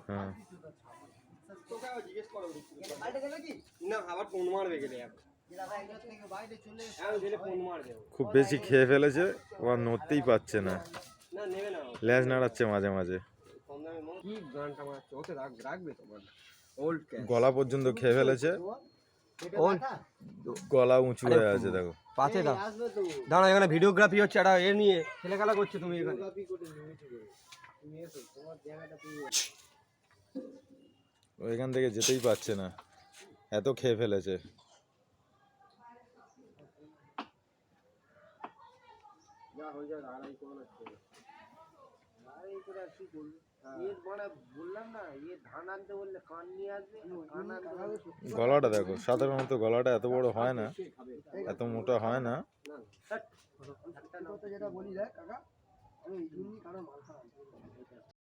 হ্যাঁ খুব বেশি খেয়ে ফেলেছে, ও আর নড়তেই পারছে না, ল্যাজ নাড়াচ্ছে মাঝে মাঝে, গলা পর্যন্ত খেয়ে ফেলেছে, গলা উঁচু হয়ে আছে দেখো। পাশে দাও, দাঁড়া, এখানে ভিডিওগ্রাফি হচ্ছে, একটা এ নিয়ে ছেলে খেলা করছো তুমি এখানে। ও এখান থেকে যেতেই পারছে না, এত খেয়ে ফেলেছে। গলাটা দেখো, সাধারণত গলাটা এত বড় হয় না, এত মোটা হয় না।